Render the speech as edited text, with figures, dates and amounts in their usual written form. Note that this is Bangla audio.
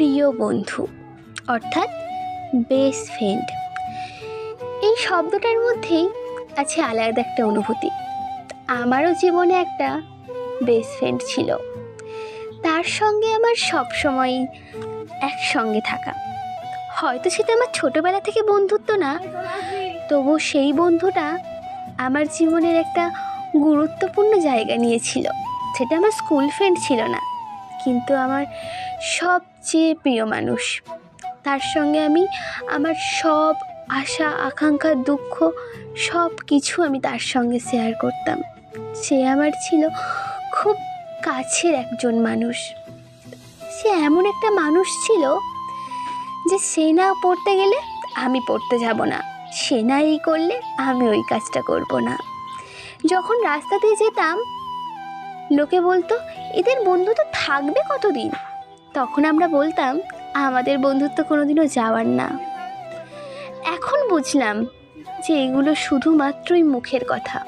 প্রিয় বন্ধু অর্থাৎ বেস্ট ফ্রেন্ড। এই শব্দটার মধ্যেই আছে আলাদা একটা অনুভূতি। আমারও জীবনে একটা বেস্ট ফ্রেন্ড ছিল, তার সঙ্গে আমার সবসময় একসঙ্গে থাকা। হয়তো সেটা আমার ছোটোবেলা থেকে বন্ধুত্ব না, তবু সেই বন্ধুটা আমার জীবনের একটা গুরুত্বপূর্ণ জায়গা নিয়েছিল। সেটা আমার স্কুল ফ্রেন্ড ছিল না, কিন্তু আমার সবচেয়ে প্রিয় মানুষ। তার সঙ্গে আমি আমার সব আশা আকাঙ্ক্ষা দুঃখ সব কিছু আমি তার সঙ্গে শেয়ার করতাম। সে আমার ছিল খুব কাছের একজন মানুষ। সে এমন একটা মানুষ ছিল যে সে না পড়তে গেলে আমি পড়তে যাব না, সে না এই করলে আমি ওই কাজটা করব না। যখন রাস্তা দিয়ে যেতাম লোকে বলতো এদের বন্ধুত্ব থাকবে কতদিন, তখন আমরা বলতাম আমাদের বন্ধুত্ব কোনোদিনও যাওয়ার না। এখন বুঝলাম যে এগুলো শুধুমাত্রই মুখের কথা।